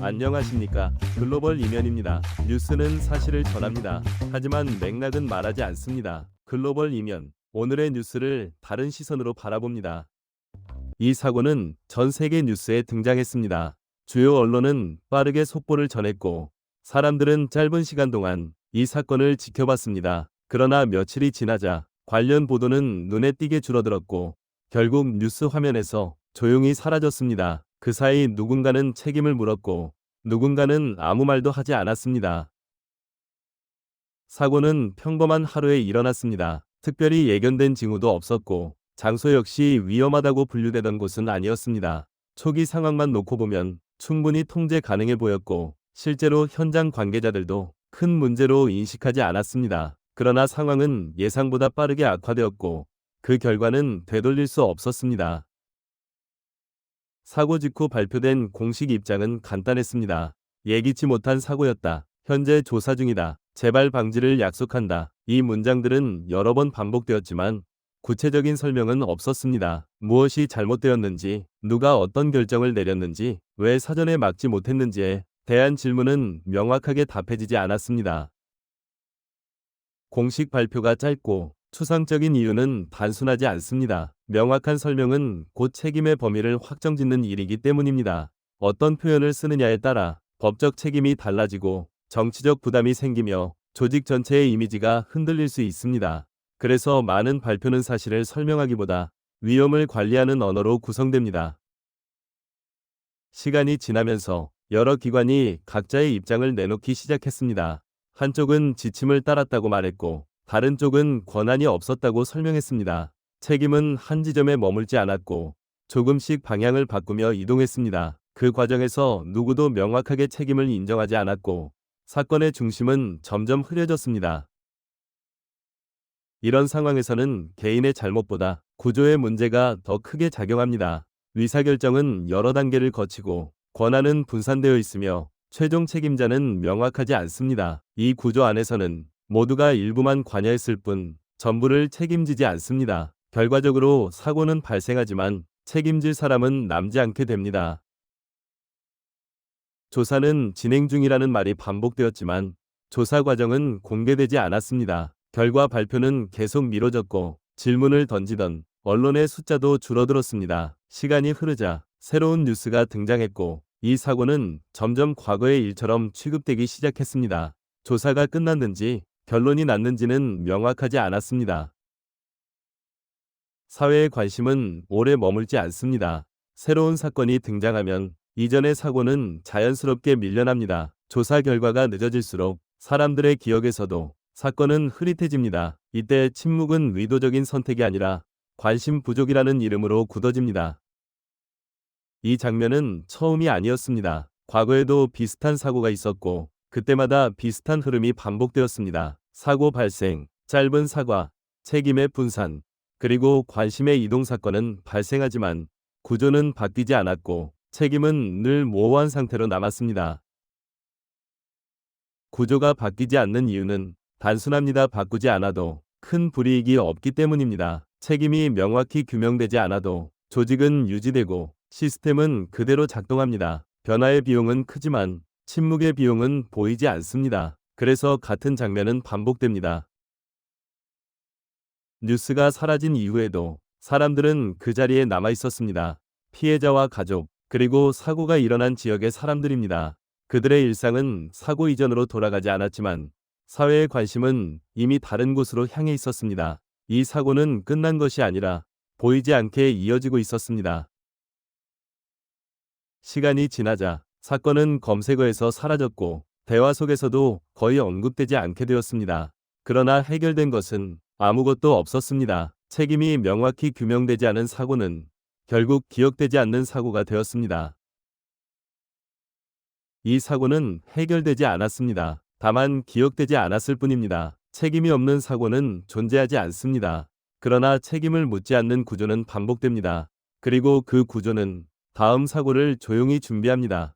안녕하십니까. 글로벌 이면입니다. 뉴스는 사실을 전합니다. 하지만 맥락은 말하지 않습니다. 글로벌 이면. 오늘의 뉴스를 다른 시선으로 바라봅니다. 이 사고는 전 세계 뉴스에 등장했습니다. 주요 언론은 빠르게 속보를 전했고, 사람들은 짧은 시간 동안 이 사건을 지켜봤습니다. 그러나 며칠이 지나자 관련 보도는 눈에 띄게 줄어들었고, 결국 뉴스 화면에서 조용히 사라졌습니다. 그 사이 누군가는 책임을 물었고, 누군가는 아무 말도 하지 않았습니다. 사고는 평범한 하루에 일어났습니다. 특별히 예견된 징후도 없었고, 장소 역시 위험하다고 분류되던 곳은 아니었습니다. 초기 상황만 놓고 보면 충분히 통제 가능해 보였고, 실제로 현장 관계자들도 큰 문제로 인식하지 않았습니다. 그러나 상황은 예상보다 빠르게 악화되었고, 그 결과는 되돌릴 수 없었습니다. 사고 직후 발표된 공식 입장은 간단했습니다. 예기치 못한 사고였다. 현재 조사 중이다. 재발 방지를 약속한다. 이 문장들은 여러 번 반복되었지만 구체적인 설명은 없었습니다. 무엇이 잘못되었는지, 누가 어떤 결정을 내렸는지, 왜 사전에 막지 못했는지에 대한 질문은 명확하게 답해지지 않았습니다. 공식 발표가 짧고 추상적인 이유는 단순하지 않습니다. 명확한 설명은 곧 책임의 범위를 확정짓는 일이기 때문입니다. 어떤 표현을 쓰느냐에 따라 법적 책임이 달라지고 정치적 부담이 생기며 조직 전체의 이미지가 흔들릴 수 있습니다. 그래서 많은 발표는 사실을 설명하기보다 위험을 관리하는 언어로 구성됩니다. 시간이 지나면서 여러 기관이 각자의 입장을 내놓기 시작했습니다. 한쪽은 지침을 따랐다고 말했고, 다른 쪽은 권한이 없었다고 설명했습니다. 책임은 한 지점에 머물지 않았고, 조금씩 방향을 바꾸며 이동했습니다. 그 과정에서 누구도 명확하게 책임을 인정하지 않았고, 사건의 중심은 점점 흐려졌습니다. 이런 상황에서는 개인의 잘못보다 구조의 문제가 더 크게 작용합니다. 의사결정은 여러 단계를 거치고 권한은 분산되어 있으며 최종 책임자는 명확하지 않습니다. 이 구조 안에서는 모두가 일부만 관여했을 뿐 전부를 책임지지 않습니다. 결과적으로 사고는 발생하지만 책임질 사람은 남지 않게 됩니다. 조사는 진행 중이라는 말이 반복되었지만 조사 과정은 공개되지 않았습니다. 결과 발표는 계속 미뤄졌고 질문을 던지던 언론의 숫자도 줄어들었습니다. 시간이 흐르자 새로운 뉴스가 등장했고 이 사고는 점점 과거의 일처럼 취급되기 시작했습니다. 조사가 끝났는지 결론이 났는지는 명확하지 않았습니다. 사회의 관심은 오래 머물지 않습니다. 새로운 사건이 등장하면 이전의 사고는 자연스럽게 밀려납니다. 조사 결과가 늦어질수록 사람들의 기억에서도 사건은 흐릿해집니다. 이때 침묵은 의도적인 선택이 아니라 관심 부족이라는 이름으로 굳어집니다. 이 장면은 처음이 아니었습니다. 과거에도 비슷한 사고가 있었고 그때마다 비슷한 흐름이 반복되었습니다. 사고 발생, 짧은 사과, 책임의 분산, 그리고 관심의 이동 사건은 발생하지만 구조는 바뀌지 않았고 책임은 늘 모호한 상태로 남았습니다. 구조가 바뀌지 않는 이유는 단순합니다. 바꾸지 않아도 큰 불이익이 없기 때문입니다. 책임이 명확히 규명되지 않아도 조직은 유지되고 시스템은 그대로 작동합니다. 변화의 비용은 크지만 침묵의 비용은 보이지 않습니다. 그래서 같은 장면은 반복됩니다. 뉴스가 사라진 이후에도 사람들은 그 자리에 남아 있었습니다. 피해자와 가족, 그리고 사고가 일어난 지역의 사람들입니다. 그들의 일상은 사고 이전으로 돌아가지 않았지만 사회의 관심은 이미 다른 곳으로 향해 있었습니다. 이 사고는 끝난 것이 아니라 보이지 않게 이어지고 있었습니다. 시간이 지나자 사건은 검색어에서 사라졌고 대화 속에서도 거의 언급되지 않게 되었습니다. 그러나 해결된 것은 아무것도 없었습니다. 책임이 명확히 규명되지 않은 사고는 결국 기억되지 않는 사고가 되었습니다. 이 사고는 해결되지 않았습니다. 다만 기억되지 않았을 뿐입니다. 책임이 없는 사고는 존재하지 않습니다. 그러나 책임을 묻지 않는 구조는 반복됩니다. 그리고 그 구조는 다음 사고를 조용히 준비합니다.